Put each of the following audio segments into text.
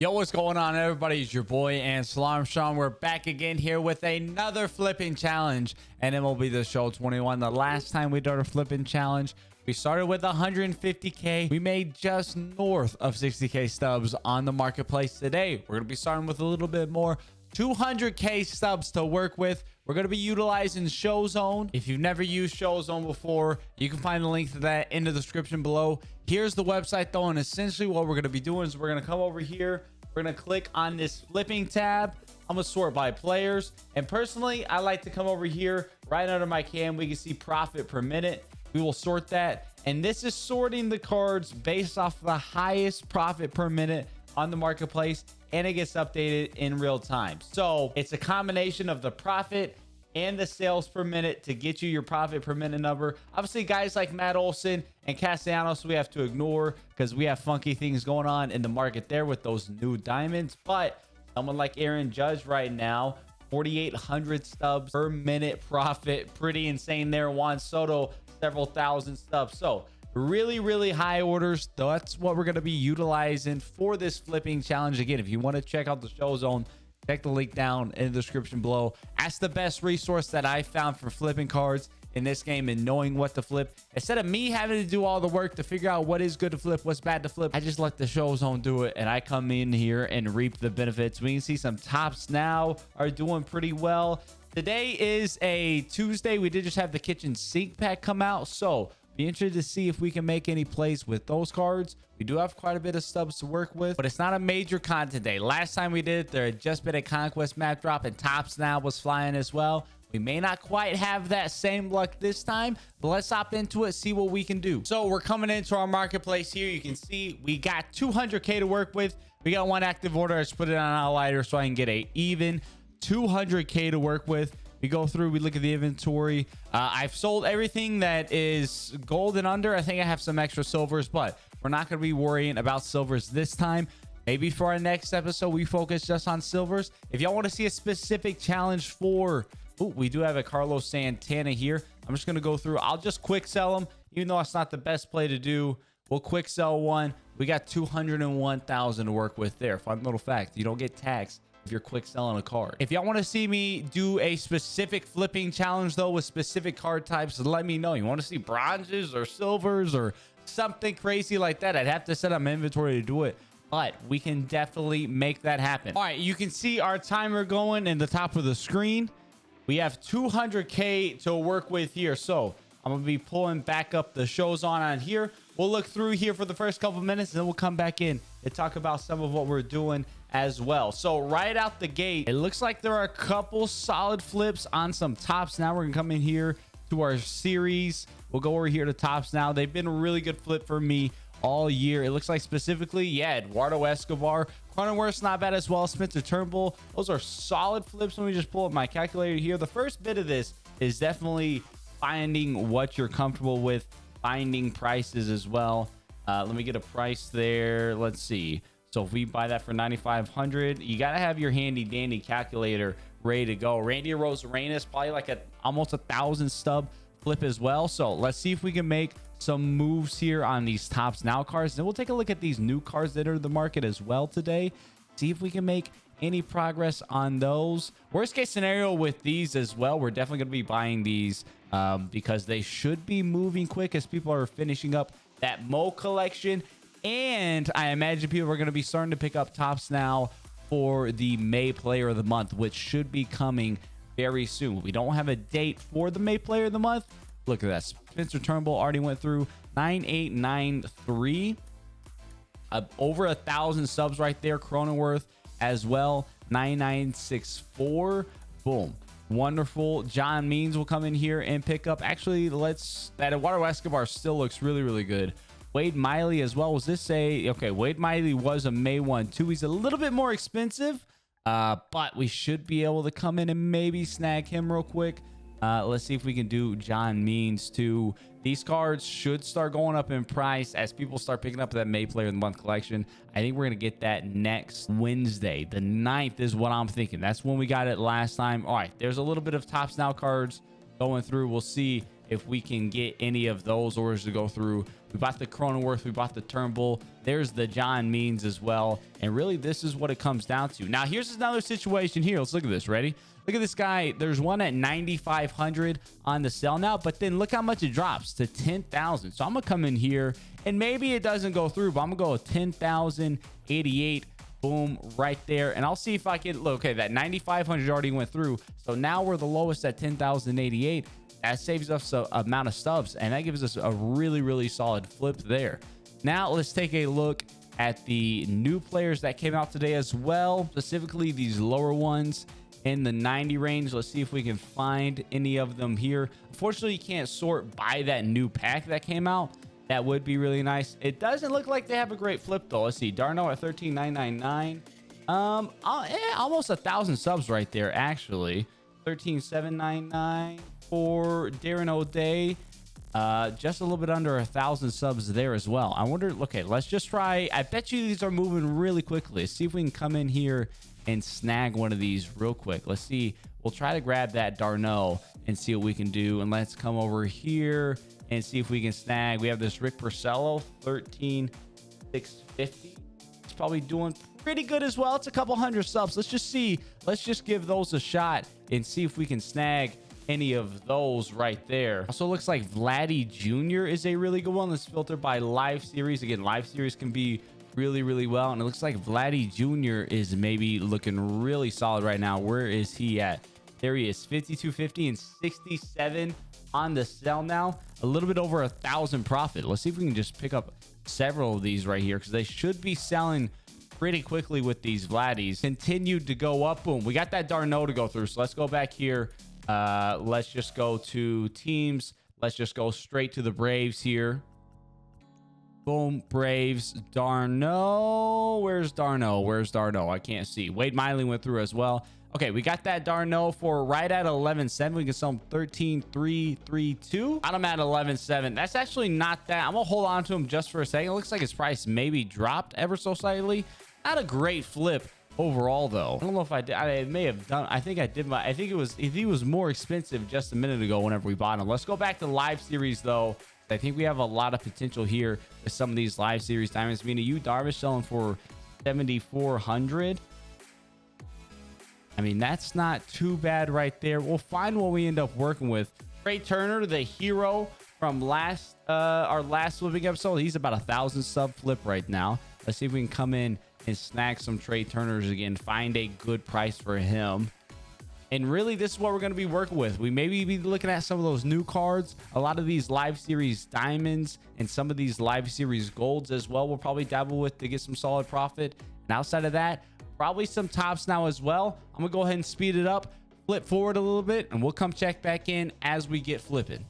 Yo, what's going on, everybody? It's your boy Ance. We're back again here with another flipping challenge and MLB The Show 21. The last time we did a flipping challenge, we started with 150k. We made just north of 60k stubs on the marketplace. Today we're gonna be starting with a little bit more, 200k stubs to work with. We're going to be utilizing Show Zone. If you've never used Show Zone before, you can find the link to that in the description below. Here's the website though, and essentially what we're going to be doing is we're going to come over here. We're going to click on this flipping tab. I'm going to sort by players, and personally I like to come over here right under my cam. We can see profit per minute. We will sort that, and this is sorting the cards based off the highest profit per minute on the marketplace, and it gets updated in real time. So it's a combination of the profit and the sales per minute to get you your profit per minute number. Obviously guys like Matt Olson and Castellanos we have to ignore because we have funky things going on in the market there with those new diamonds. But someone like Aaron Judge right now, 4,800 stubs per minute profit, pretty insane there. Juan Soto, several thousand stubs. So really high orders. That's what we're going to be utilizing for this flipping challenge. Again, if you want to check out the Show Zone, check the link down in the description below. That's the best resource that I found for flipping cards in this game and knowing what to flip. Instead of me having to do all the work to figure out what is good to flip, what's bad to flip, I just let the Show Zone do it, and I come in here and reap the benefits. We can see some tops now are doing pretty well. Today is a Tuesday. We did just have the kitchen sink pack come out, so be interested to see if we can make any plays with those cards. We do have quite a bit of stubs to work with, but it's not a major content day. Last time we did it, there had just been a conquest map drop, and tops now was flying as well. We may not quite have that same luck this time, but let's hop into it, see what we can do. So we're coming into our marketplace here. You can see we got 200k to work with. We got one active order. I just put it on Outlier so I can get a even 200k to work with. We go through, we look at the inventory. I've sold everything that is gold and under. I think I have some extra silvers, but we're not going to be worrying about silvers this time. Maybe for our next episode, we focus just on silvers. If y'all want to see a specific challenge for, we do have a Carlos Santana here. I'm just going to go through. I'll just quick sell them, even though it's not the best play to do. We'll quick sell one. We got 201,000 to work with there. Fun little fact. You don't get taxed if you're quick selling a card. If y'all want to see me do a specific flipping challenge though with specific card types, let me know. You want to see bronzes or silvers or something crazy like that? I'd have to set up my inventory to do it, but we can definitely make that happen. All right, you can see our timer going in the top of the screen. We have 200k to work with here, so I'm gonna be pulling back up the shows on here. We'll look through here for the first couple minutes, and then we'll come back in and talk about some of what we're doing as well. So right out the gate, it looks like there are a couple solid flips on some tops. Now we're gonna come in here to our series. We'll go over here to tops now. They've been a really good flip for me all year. It looks like specifically, yeah, Eduardo Escobar, Cronenworth's not bad as well. Spencer Turnbull, those are solid flips. Let me just pull up my calculator here. The first bit of this is definitely finding what you're comfortable with, finding prices as well. Let me get a price there. Let's see. So if we buy that for 9,500, you got to have your handy dandy calculator ready to go. Randy Arozarena, probably like almost 1,000 stub flip as well. So let's see if we can make some moves here on these tops now cards. Then we'll take a look at these new cards that are in the market as well today. See if we can make any progress on those. Worst case scenario with these as well, we're definitely going to be buying these because they should be moving quick as people are finishing up that Mo collection. And I imagine people are going to be starting to pick up tops now for the May Player of the Month, which should be coming very soon. We don't have a date for the May Player of the Month. Look at that. Spencer Turnbull already went through 9893. Over 1,000 subs right there. Cronenworth as well. 9964. Boom. Wonderful. John Means will come in here and pick up. Actually, that Eduardo Escobar still looks really good. Wade Miley as well. Was this okay, Wade Miley was a May 1 too. He's a little bit more expensive, but we should be able to come in and maybe snag him real quick. Let's see if we can do John Means too. These cards should start going up in price as people start picking up that May Player of the Month collection. I think we're going to get that next Wednesday. The 9th is what I'm thinking. That's when we got it last time. All right, there's a little bit of Tops Now cards going through. We'll see if we can get any of those orders to go through We bought the Cronenworth, we bought the Turnbull. There's the John Means as well. And really, this is what it comes down to. Now, here's another situation here. Let's look at this. Ready? Look at this guy. There's one at 9,500 on the sell now, but then look how much it drops to 10,000. So I'm gonna come in here, and maybe it doesn't go through, but I'm gonna go with 10,088. Boom, right there. And I'll see if I can look. Okay, that 9,500 already went through. So now we're the lowest at 10,088. That saves us a amount of stubs, and that gives us a really, really solid flip there. Now let's take a look at the new players that came out today as well, specifically these lower ones in the 90 range. Let's see if we can find any of them here. Unfortunately, you can't sort by that new pack that came out. That would be really nice. It doesn't look like they have a great flip though. Let's see, Darno at 13,999. Almost 1,000 subs right there actually. 13,799 for Darren O'Day. Just a little bit under 1,000 subs there as well. I wonder, okay, let's just try. I bet you these are moving really quickly. Let's see if we can come in here and snag one of these real quick. Let's see. We'll try to grab that Darno and see what we can do. And let's come over here and see if we can snag. We have this Rick Porcello, 13,650. It's probably doing pretty good as well. It's a couple hundred subs. Let's just see. Let's just give those a shot and see if we can snag any of those right there. Also looks like Vladdy Jr. is a really good one. Let's filter by live series. Again, live series can be really, really well. And it looks like Vladdy Jr. is maybe looking really solid right now. Where is he at? There he is, 5,250 and 67 on the sell now. A little bit over 1,000 profit. Let's see if we can just pick up several of these right here, because they should be selling pretty quickly with these Vladdies. Continued to go up. Boom. We got that Darno to go through. So let's go back here. Let's just go to teams. Let's just go straight to the Braves here. Boom. Braves. Darno. Where's Darno? Where's Darno? I can't see. Wade Miley went through as well. Okay, we got that Darno for right at 11.7. We can sell him 13,332. Got him at 11.7. That's actually not that. I'm gonna hold on to him just for a second. It looks like his price maybe dropped ever so slightly. Not a great flip overall though. I don't know if I did. I may have done. I think I did. I think it was, if he was more expensive just a minute ago whenever we bought him. Let's go back to live series though. I think we have a lot of potential here with some of these live series diamonds. Meaning you Darvish selling for 7,400. I mean, that's not too bad right there. We'll find what we end up working with. Trey Turner, the hero from our last flipping episode. He's about 1,000 sub flip right now. Let's see if we can come in and snag some Trey Turners again. Find a good price for him. And really, this is what we're going to be working with. We maybe be looking at some of those new cards. A lot of these live series diamonds and some of these live series golds as well. We'll probably dabble with to get some solid profit. And outside of that, probably some tops now as well. I'm gonna go ahead and speed it up, flip forward a little bit, and we'll come check back in as we get flipping.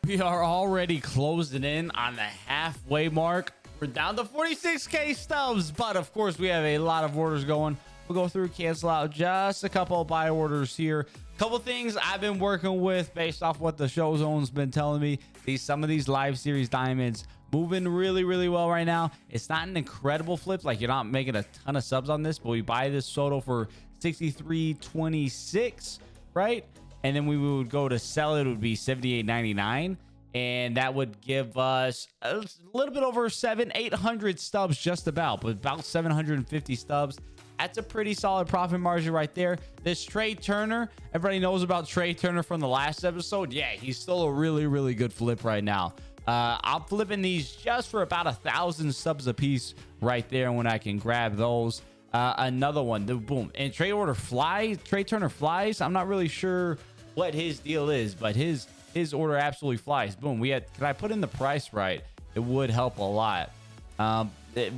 We are already closing in on the halfway mark. We're down to 46k stubs, but of course we have a lot of orders going. We'll go through, cancel out just a couple of buy orders here. Couple things I've been working with based off what the show zone's been telling me. Some of these live series diamonds moving really, really well right now. It's not an incredible flip, like you're not making a ton of subs on this, but we buy this Soto for 63.26, right? And then we would go to sell it, would be 78.99, and that would give us a little bit over 800 stubs, just about, but about 750 stubs. That's a pretty solid profit margin right there. This Trey Turner, everybody knows about Trey Turner from the last episode. Yeah, he's still a really, really good flip right now. I'm flipping these just for about 1,000 subs a piece right there when I can grab those. Another one, boom, and Trey Turner flies. I'm not really sure what his deal is, but his order absolutely flies. Boom. Can I put in the price right? It would help a lot.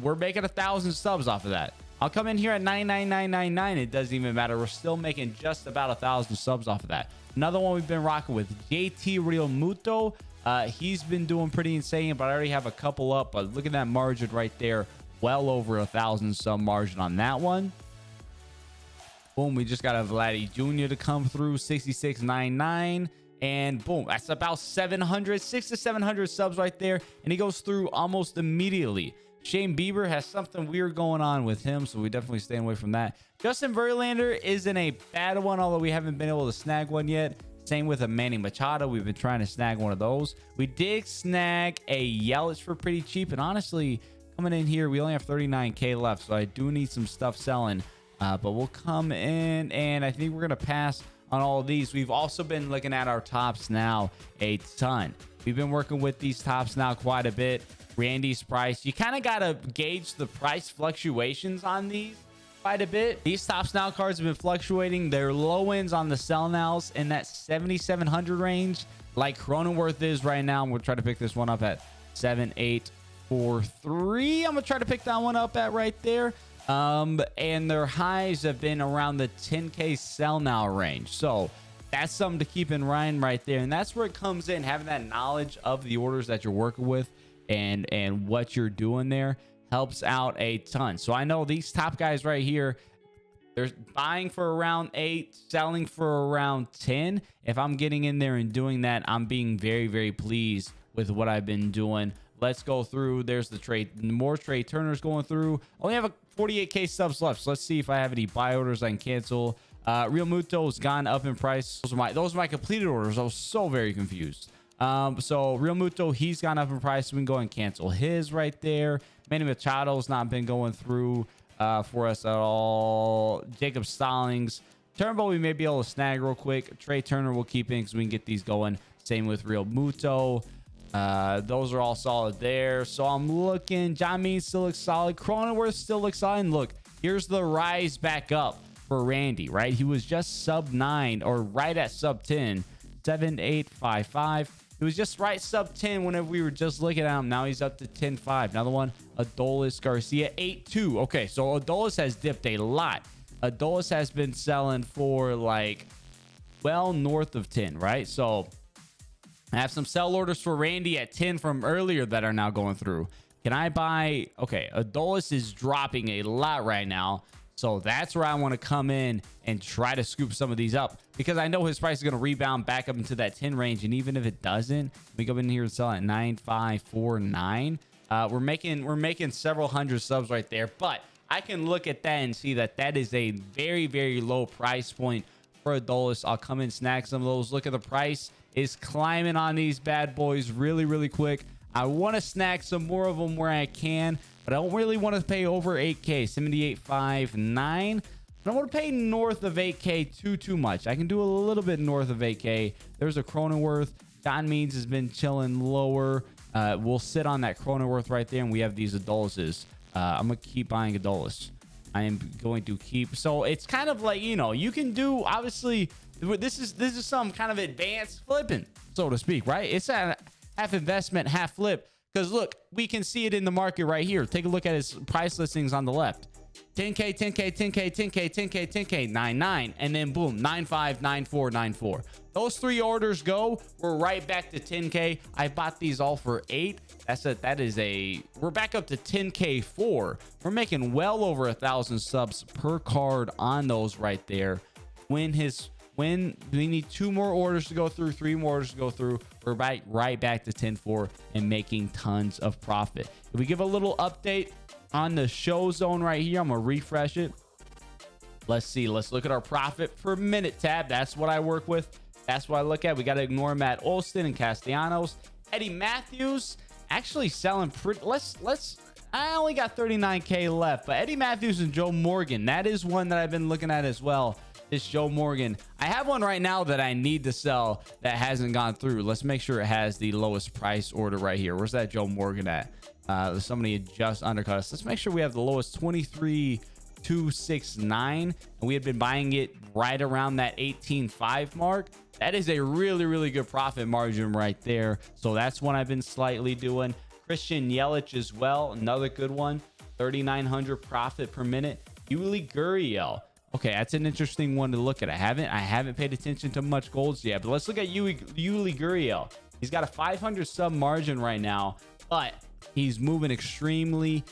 We're making 1,000 subs off of that. I'll come in here at 99999. It doesn't even matter. We're still making just about 1,000 subs off of that. Another one we've been rocking with JT Real Muto. He's been doing pretty insane, but I already have a couple up. But look at that margin right there, well over 1,000 sub margin on that one. Boom, we just got a Vladdy Jr. to come through, 66.99. And boom, that's about 600 to 700 subs right there. And he goes through almost immediately. Shane Bieber has something weird going on with him, so we definitely stay away from that. Justin Verlander isn't a bad one, although we haven't been able to snag one yet. Same with a Manny Machado. We've been trying to snag one of those. We did snag a Yelich for pretty cheap. And honestly, coming in here, we only have 39K left, so I do need some stuff selling. But we'll come in, and I think we're going to pass on all of these. We've also been looking at our tops now a ton. We've been working with these tops now quite a bit. Randy's price, you kind of got to gauge the price fluctuations on these quite a bit. These tops now cards have been fluctuating. Their low ends on the sell nows in that 7,700 range, like Cronenworth is right now. I'm going to try to pick this one up at 7,843. I'm going to try to pick that one up at right there. And their highs have been around the 10K sell now range. So that's something to keep in mind right there. And that's where it comes in, having that knowledge of the orders that you're working with and what you're doing there helps out a ton. So I know these top guys right here, they're buying for around 8, selling for around 10. If I'm getting in there and doing that, I'm being very, very pleased with what I've been doing. Let's go through. There's the trade, more trade Turners going through. Only have a 48K subs left, so let's see if I have any buy orders I can cancel. Real Muto has gone up in price. Those are my completed orders. I was so very confused. So Real Muto, he's gone up in price. We can go and cancel his right there. Manny Machado's not been going through for us at all. Jacob Stallings, Turnbull, we may be able to snag real quick. Trey Turner we'll keep in because we can get these going. Same with Real Muto. Those are all solid there. So I'm looking. John Means still looks solid. Cronenworth still looks solid. And look, here's the rise back up for Randy, right? He was just sub 9 or right at sub 10. 7,855. He was just right sub 10 whenever we were just looking at him. Now he's up to 10.5. Another one, Adolis Garcia, 8.2. Okay, so Adolis has dipped a lot. Adolis has been selling for like well north of 10, right? So I have some sell orders for Randy at 10 from earlier that are now going through. Can I buy? Okay, Adolis is dropping a lot right now. So that's where I want to come in and try to scoop some of these up, because I know his price is going to rebound back up into that 10 range. And even if it doesn't, we go in here and sell at 9,549. We're making several hundred subs right there, but I can look at that and see that that is a very, very low price point for Adolis. I'll come and snag some of those. Look at the price is climbing on these bad boys really, really quick. I want to snag some more of them where I can, but I don't really want to pay over 8K, 7859. I don't want to pay north of 8K too much. I can do a little bit north of 8K. There's a Cronenworth. John Means has been chilling lower. We'll sit on that Cronenworth right there, and we have these Adoluses. I'm going to keep buying Adolis. I am going to keep. So it's kind of like, you know, you can do, obviously, this is some kind of advanced flipping, so to speak, right? It's a half investment, half flip. Because look, we can see it in the market right here. Take a look at his price listings on the left. 10K, 10K, 10K, 10K, 10K, 10K, 99, and then boom, 95, 94, 94. Those 3 orders go, we're right back to 10K. I bought these all for 8. We're back up to 10K 4. We're making well over 1,000 subs per card on those right there. When we need 2 more orders to go through, 3 more orders to go through, we're right back to 10-4 and making tons of profit. If we give a little update on the show zone right here, I'm gonna refresh it. Let's see. Let's look at our profit per minute tab. That's what I work with. That's what I look at. We got to ignore Matt Olson and Castellanos. Eddie Matthews actually selling pretty. I only got 39K left, but Eddie Matthews and Joe Morgan, that is one that I've been looking at as well. This Joe Morgan. I have one right now that I need to sell that hasn't gone through. Let's make sure it has the lowest price order right here. Where's that Joe Morgan at? Somebody just undercut us. Let's make sure we have the lowest 23,269, and we had been buying it right around that 18.5 mark. That is a really, really good profit margin right there. So that's one I've been slightly doing. Christian Yelich as well, another good one. 3,900 profit per minute. Yuli Gurriel. Okay, that's an interesting one to look at. I haven't paid attention to much golds yet, but let's look at Yuli Gurriel. He's got a 500 sub margin right now, but he's moving extremely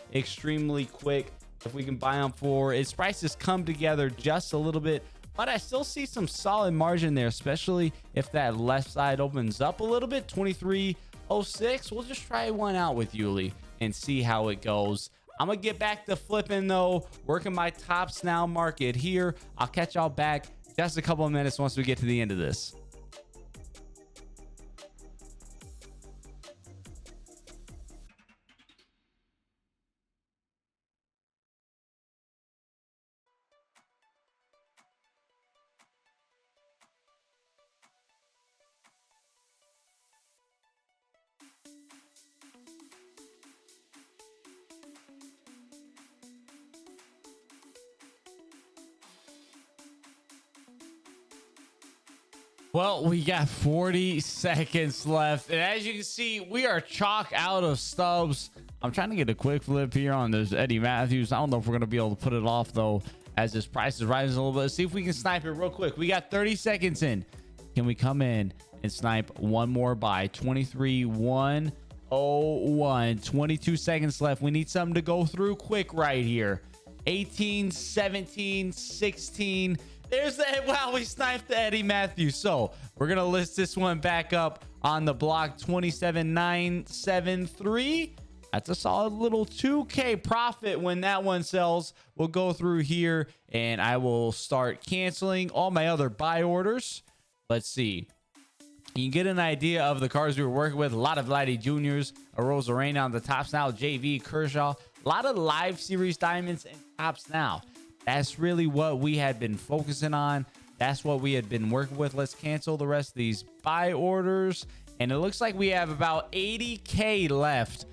quick. If we can buy him for his prices come together just a little bit, but I still see some solid margin there, especially if that left side opens up a little bit. 2306. We'll just try one out with Yuli and see how it goes. I'm gonna get back to flipping though, working my tops now market here. I'll catch y'all back just a couple of minutes once we get to the end of this. Well, we got 40 seconds left, and as you can see, we are chalk out of Stubs. I'm trying to get a quick flip here on this Eddie Matthews. I don't know if we're going to be able to put it off though, as this price is rising a little bit. Let's see if we can snipe it real quick. We got 30 seconds in. Can we come in and snipe one more buy? 23,101. 22 seconds left. We need something to go through quick right here. 18, 17, 16. There's the, wow, we sniped the Eddie Matthews. So we're gonna list this one back up on the block. 27,973. That's a solid little 2K profit when that one sells. We'll go through here and I will start canceling all my other buy orders. Let's see. You can get an idea of the cards we were working with. A lot of Vladdy Juniors, a Rosarena on the tops now, JV, Kershaw, a lot of live series diamonds and tops now. That's really what we had been focusing on. That's what we had been working with. Let's cancel the rest of these buy orders. And it looks like we have about 80K left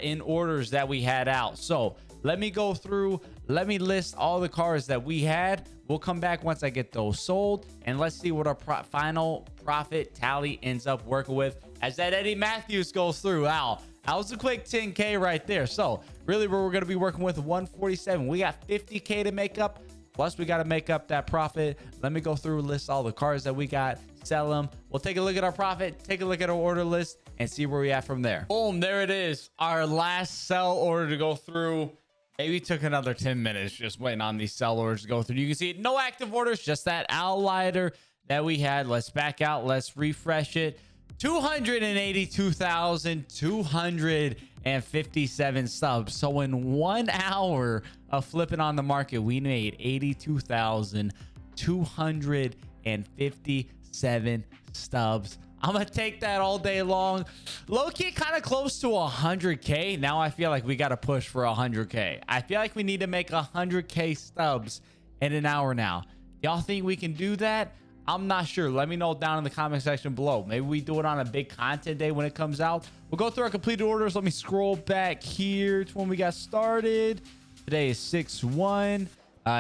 in orders that we had out. So let me go through. Let me list all the cards that we had. We'll come back once I get those sold. And let's see what our final profit tally ends up working with as that Eddie Matthews goes through. Wow. That was a quick 10K right there. So really we're going to be working with 147. We got 50K to make up. Plus we got to make up that profit. Let me go through, list all the cards that we got, sell them. We'll take a look at our profit, take a look at our order list and see where we at from there. Boom. There it is. Our last sell order to go through. Maybe took another 10 minutes just waiting on these sell orders to go through. You can see no active orders, just that outlier that we had. Let's back out. Let's refresh it. 282,257 subs. So in 1 hour of flipping on the market, we made 82,257 stubs. I'm gonna take that all day long. Low-key kind of close to 100K. Now I feel like we got to push for 100K. I feel like we need to make 100K stubs in an hour now. Y'all think we can do that? I'm not sure. Let me know down in the comment section below. Maybe we do it on a big content day when it comes out. We'll go through our completed orders. Let me scroll back here to when we got started. Today is 6/1.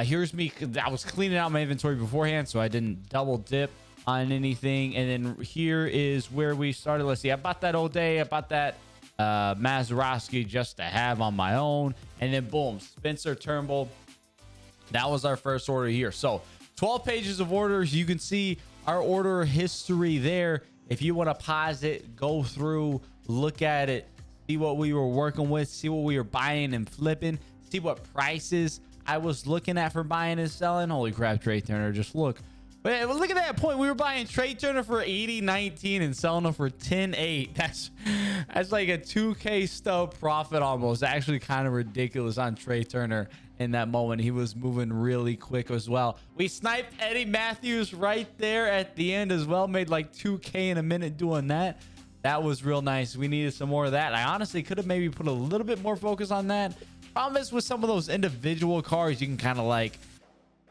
Here's me. I was cleaning out my inventory beforehand, so I didn't double dip on anything. And then here is where we started. Let's see. I bought that all day. I bought that Mazeroski just to have on my own. And then boom, Spencer Turnbull. That was our first order here. So 12 pages of orders. You can see our order history there. If you want to pause it, go through, look at it, see what we were working with, see what we were buying and flipping, see what prices I was looking at for buying and selling. Holy crap, Trey Turner, just look. But look at that point. We were buying Trey Turner for 80.19 and selling him for 10.8. That's like a 2K stub profit almost. Actually kind of ridiculous on Trey Turner in that moment. He was moving really quick as well. We sniped Eddie Matthews right there at the end as well. Made like 2K in a minute doing that. That was real nice. We needed some more of that. I honestly could have maybe put a little bit more focus on that. Problem is with some of those individual cars, you can kind of like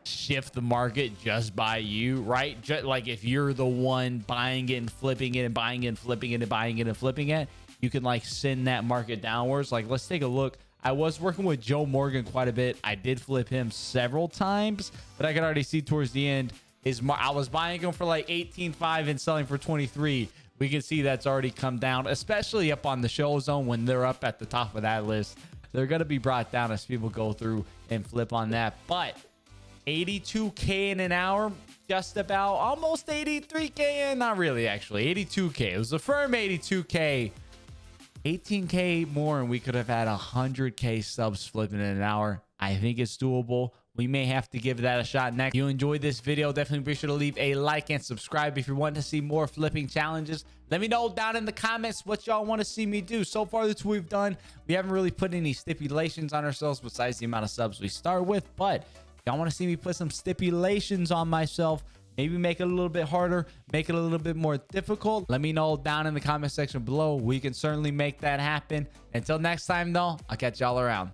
shift the market just by you, right? Just like if you're the one buying it and flipping it and buying it and flipping it and buying it and flipping it, you can like send that market downwards. Like let's take a look. I was working with Joe Morgan quite a bit. I did flip him several times, but I could already see towards the end I was buying him for like 18.5 and selling for 23. We can see that's already come down, especially up on the show zone when they're up at the top of that list. They're going to be brought down as people go through and flip on that. But 82K in an hour, just about almost 83k, and not really, actually 82k. It was a firm 82k. 18k more and we could have had 100k subs flipping in an hour. I think it's doable. We may have to give that a shot next. If you enjoyed this video, definitely be sure to leave a like and subscribe. If you want to see more flipping challenges, let me know down in the comments what y'all want to see me do. So far, that's what we've done. We haven't really put any stipulations on ourselves besides the amount of subs we start with. But if y'all want to see me put some stipulations on myself, maybe make it a little bit harder, make it a little bit more difficult, let me know down in the comment section below. We can certainly make that happen. Until next time, though, I'll catch y'all around.